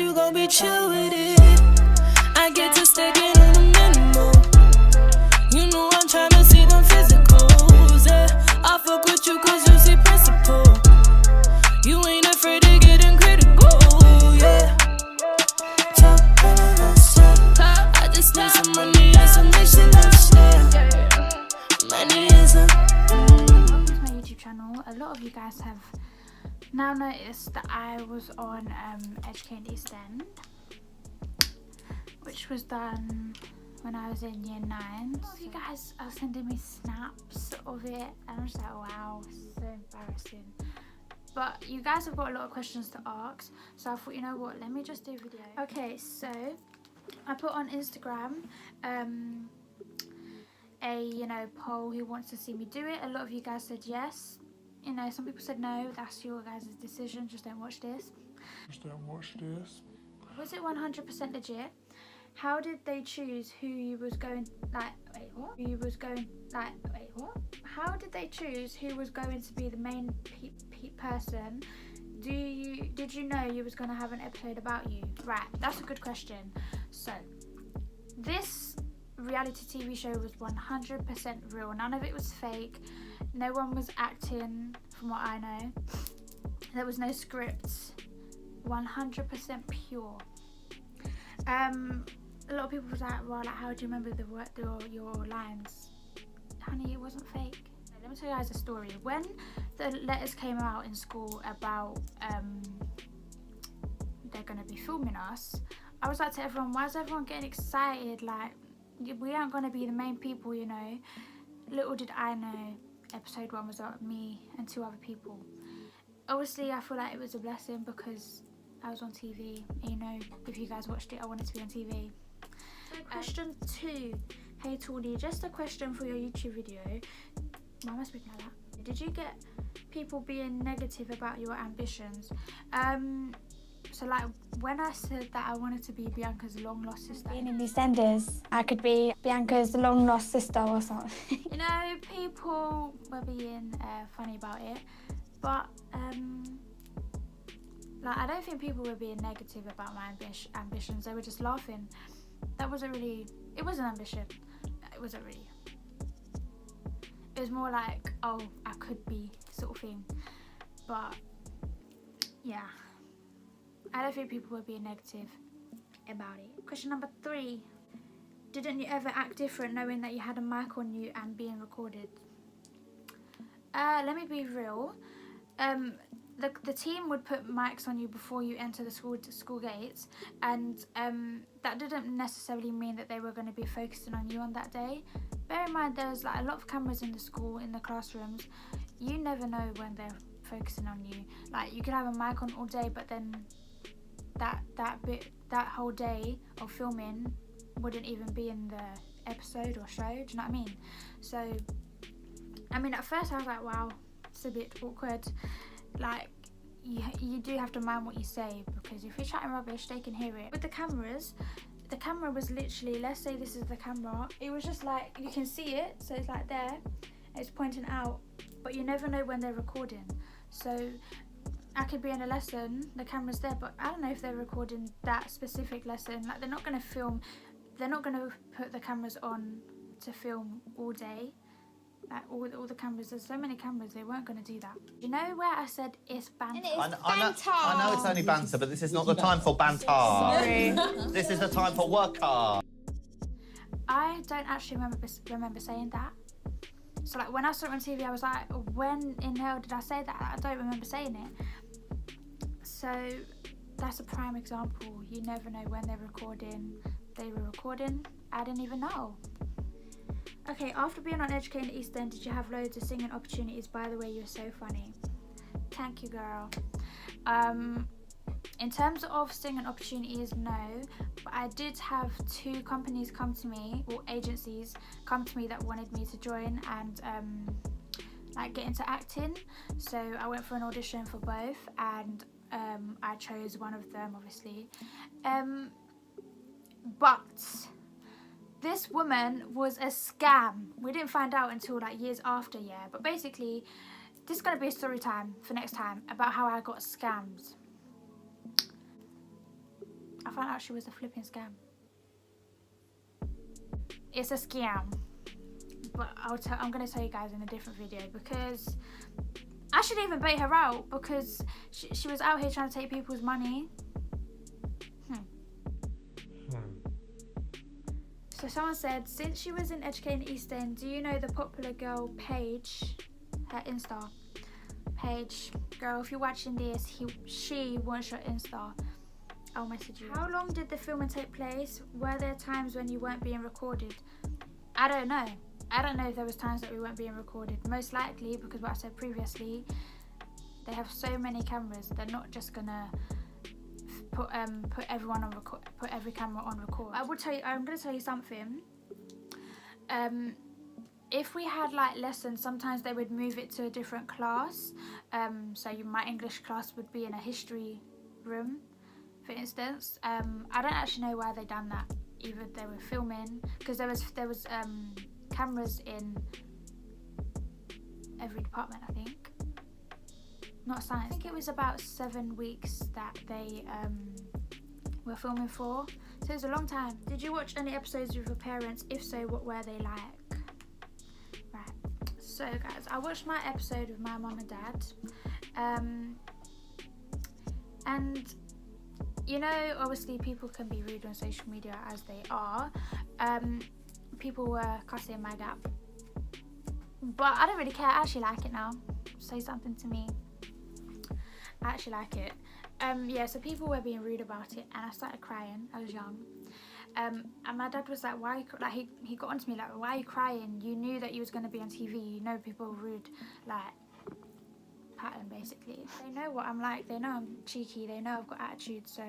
you gon' be chill with it. I get to sticking in the minimal. You know I'm tryna see them physicals, yeah. I fuck with you cause you see principle. You ain't afraid to get in critical, yeah. I just need some money and some mixing up shit. Money is a Welcome to my YouTube channel. A lot of you guys have now noticed that I was on Educate East End, which was done when I was in year 9. A lot of you guys are sending me snaps of it and I'm just like, wow, so embarrassing. But you guys have got a lot of questions to ask, so I thought, you know what, let me just do a video. Okay, so I put on Instagram a poll who wants to see me do it. A lot of you guys said yes. Some people said no. That's your guys' decision. Just don't watch this. Just don't watch this. Was it 100% legit? How did they choose who you was going like? Wait, what? Who you was going like? Wait, what? How did they choose who was going to be the main person? Did you know you was going to have an episode about you? Right, that's a good question. So this reality TV show was 100% real. None of it was fake. No one was acting, from what I know. There was no scripts. 100% pure. A lot of people was like, well, like, how do you remember your lines? Honey, it wasn't fake. Let me tell you guys a story. When the letters came out in school about they're gonna be filming us, I was like to everyone, why is everyone getting excited? Like, we aren't gonna be the main people, you know. Little did I know, episode 1 was about me and 2 other people. Obviously, I feel like it was a blessing because I was on TV. And, if you guys watched it, I wanted to be on TV. So question 2. Hey Tawny, just a question for your YouTube video. Why am I speaking like that? Did you get people being negative about your ambitions? So like when I said that I wanted to be Bianca's long lost sister. Being in EastEnders, I could be Bianca's long lost sister or something. People were being funny about it, but like I don't think people were being negative about my ambitions. They were just laughing. That wasn't really. It was an ambition. It wasn't really. It was more like, oh, I could be sort of thing. But yeah, I don't think people were being negative about it. Question number 3. Didn't you ever act different knowing that you had a mic on you and being recorded? Let me be real. The team would put mics on you before you enter the school gates, and that didn't necessarily mean that they were going to be focusing on you on that day. Bear in mind, there's like a lot of cameras in the school, in the classrooms. You never know when they're focusing on you. Like, you could have a mic on all day, but then that whole day of filming wouldn't even be in the episode or show. Do you know what I mean? So, I mean, at first I was like, wow, it's a bit awkward. Like, you do have to mind what you say, because if you're chatting rubbish, they can hear it. With the cameras, the camera was literally, let's say this is the camera, it was just like, you can see it, so it's like there, it's pointing out, but you never know when they're recording. So I could be in a lesson, the camera's there, but I don't know if they're recording that specific lesson. Like, they're not going to put the cameras on to film all day. Like, all the cameras, there's so many cameras, they weren't going to do that. You know where I said it's banter? I know it's only banter, but this is not the time for banter. Sorry. This is the time for work hard. I don't actually remember saying that. So like when I saw it on TV, I was like, when in hell did I say that? I don't remember saying it. So that's a prime example. You never know when they're recording. They were recording, I didn't even know. Okay, after being on Educate East End, did you have loads of singing opportunities? By the way, you're so funny. Thank you, girl. In terms of singing opportunities, no, but I did have 2 companies come to me, or agencies come to me, that wanted me to join and like get into acting. So I went for an audition for both, and I chose one of them, obviously. But this woman was a scam. We didn't find out until like years after, yeah. But basically, this is going to be a story time for next time about how I got scammed. I found out she was a flipping scam. It's a scam. But I'm going to tell you guys in a different video, because I shouldn't even bait her out, because she was out here trying to take people's money. So someone said, since she was in Educating East End, do you know the popular girl Paige, her Insta? Paige, girl, if you're watching this, she wants your Insta. I'll message you. How long did the filming take place? Were there times when you weren't being recorded? I don't know. I don't know if there was times that we weren't being recorded. Most likely, because what I said previously, they have so many cameras, they're not just gonna put everyone on record, put every camera on record. I'm gonna tell you something. If we had like lessons, sometimes they would move it to a different class. So my English class would be in a history room, for instance. I don't actually know why they done that. Either they were filming, because there was cameras in every department, I think. Not science. I think it was about 7 weeks that they were filming for. So it was a long time. Did you watch any episodes with your parents? If so, what were they like? Right. So guys, I watched my episode with my mum and dad. And you know, obviously people can be rude on social media, as they are. People were cussing my gap. But I don't really care. I actually like it now. Say something to me. I actually like it. Yeah, so people were being rude about it, and I started crying. I was young. And my dad was like, why, like he got onto me like, why are you crying? You knew that you was going to be on TV. You know people are rude, like, pattern basically. They know what I'm like. They know I'm cheeky. They know I've got attitude, so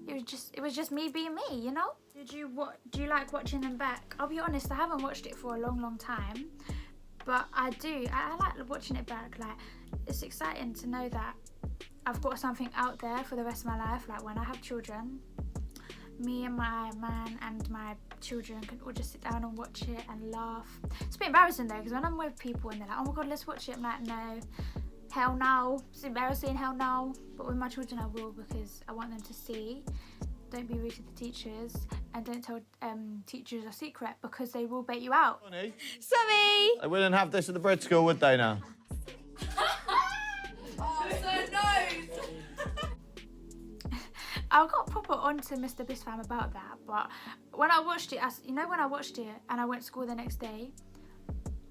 it was just me being me, you know? Do you like watching them back? I'll be honest, I haven't watched it for a long time, but I do. I like watching it back. Like, it's exciting to know that I've got something out there for the rest of my life. Like, when I have children, me and my man and my children can all just sit down and watch it and laugh. It's a bit embarrassing though, because when I'm with people and they're like, oh my god, let's watch it, I'm like, no, hell no. It's embarrassing, hell no. But with my children I will, because I want them to see. Don't be rude to the teachers, and don't tell teachers a secret, because they will bait you out. Honey, Sorry. they wouldn't have this at the bread school, would they now? I got proper onto Mr. Bisfam about that, but when I watched it, when I watched it and I went to school the next day,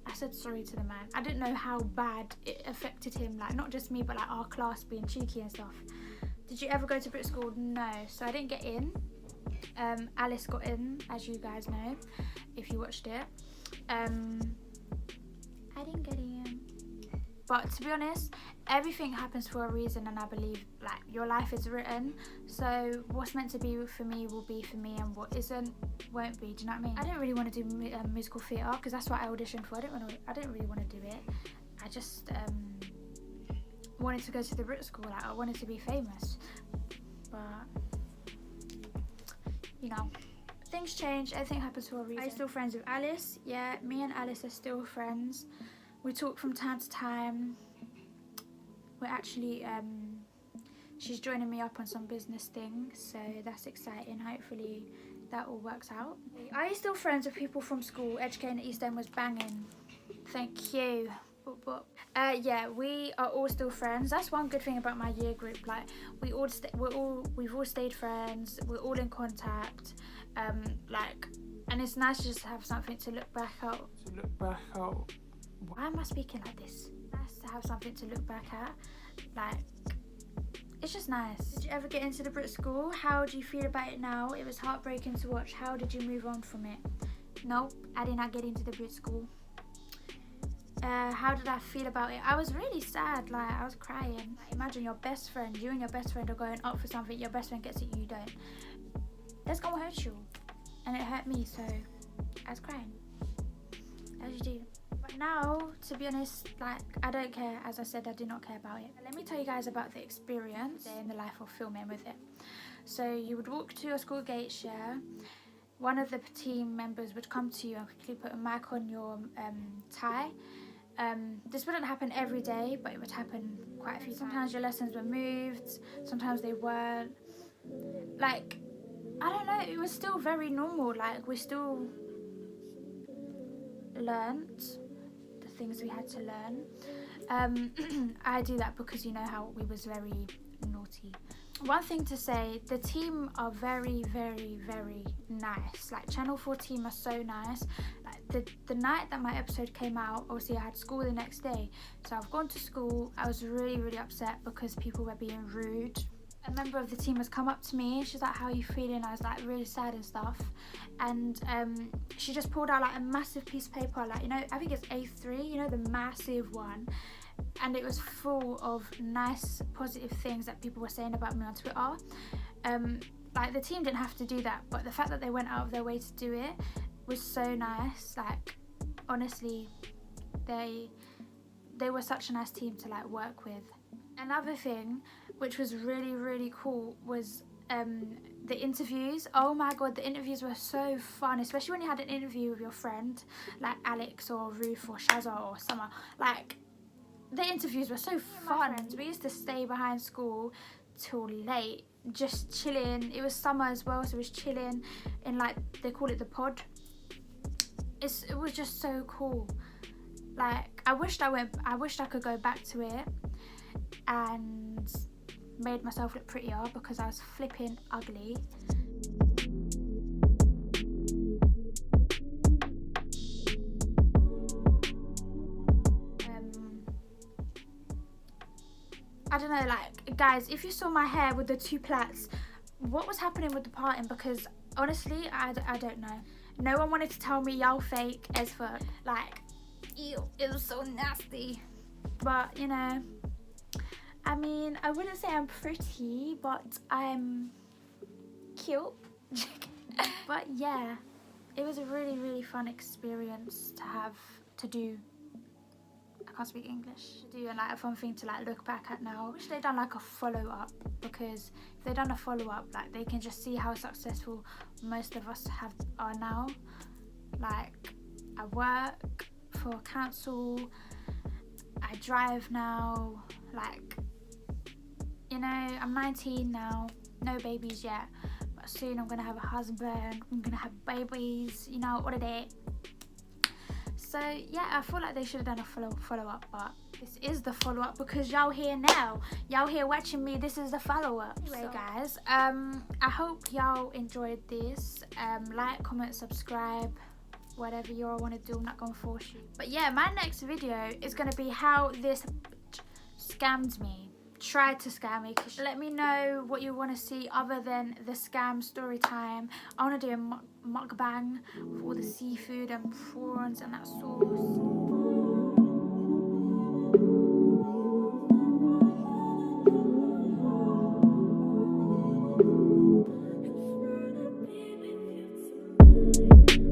I said sorry to the man. I didn't know how bad it affected him, like not just me, but like our class being cheeky and stuff. Did you ever go to Brit school? No, so I didn't get in. Alice got in, as you guys know, if you watched it. I didn't get in. But to be honest, everything happens for a reason, and I believe like your life is written. So what's meant to be for me will be for me, and what isn't won't be. Do you know what I mean? I didn't really want to do musical theatre, because that's what I auditioned for. I didn't really want to do it. I just wanted to go to the Brit school. Like, I wanted to be famous, but you know, things change. Everything happens for a reason. I'm still friends with Alice. Yeah, me and Alice are still friends. We talk from time to time. We're actually, she's joining me up on some business things, so that's exciting. Hopefully that all works out. Are you still friends with people from school? Educating East End was banging. Thank you. Yeah, we are all still friends. That's one good thing about my year group. Like, we've all stayed friends. We're all in contact. And it's nice just to have something to look back at. Why am I speaking like this? Nice to have something to look back at. Like, it's just nice. Did you ever get into the Brit school? How do you feel about it now? It was heartbreaking to watch. How did you move on from it? Nope, I did not get into the Brit school. How did I feel about it? I was really sad. Like, I was crying. Like, imagine your best friend, you and your best friend are going up for something, your best friend gets it, you don't. That's gonna hurt you. And it hurt me, so I was crying. As you do. But now, to be honest, like, I don't care. As I said, I do not care about it. Let me tell you guys about the experience in the life of filming with it. So you would walk to your school gates, yeah. One of the team members would come to you and quickly put a mic on your tie. This wouldn't happen every day, but it would happen quite a few times. Sometimes your lessons were moved, sometimes they weren't. Like, I don't know, it was still very normal. Like, we still learnt the things we had to learn. I do that because you know how we was very naughty. One thing to say, the team are very, very, very nice. Like, Channel 4 team are so nice. Like, the night that my episode came out, obviously I had school the next day, so I've gone to school. I was really, really upset because people were being rude. A member of the team has come up to me. She's like, how are you feeling? I was like, really sad and stuff. And she just pulled out like a massive piece of paper, like, you know, I think it's A3, you know, the massive one. And it was full of nice, positive things that people were saying about me on Twitter. Like, the team didn't have to do that, but the fact that they went out of their way to do it was so nice. Like, honestly, they were such a nice team to like work with. Another thing which was really, really cool was the interviews. Oh my god, the interviews were so fun, especially when you had an interview with your friend like Alex or Ruth or Shazza or Summer. Like, the interviews were so fun. We used to stay behind school till late, just chilling. It was summer as well, so it was chilling in, like, they call it the pod. It was just so cool. Like, I wished I could go back to it and made myself look prettier because I was flipping ugly. I don't know, like, guys, if you saw my hair with the 2 plaits, what was happening with the parting? Because honestly, I don't know. No one wanted to tell me y'all fake as fuck. Like, ew, it was so nasty. But, you know, I mean, I wouldn't say I'm pretty, but I'm cute. But yeah, it was a really, really fun experience to do. I can't speak English. To do, and like a fun thing to like look back at now. I wish they'd done like a follow-up, because if they'd done a follow-up, like, they can just see how successful most of us are now. Like, I work for council, I drive now, like, you know, I'm 19 now, no babies yet, but soon I'm gonna have a husband, I'm gonna have babies, you know, all of that. So yeah, I feel like they should have done a follow-up, but this is the follow-up because y'all here now. Y'all here watching me, this is the follow-up. Anyway, guys, I hope y'all enjoyed this. Like, comment, subscribe, whatever you all want to do. I'm not going to force you. But yeah, my next video is going to be how this scammed me. Tried to scam me. Let me know what you want to see other than the scam story time. I want to do a mukbang with all the seafood and prawns and that sauce. It's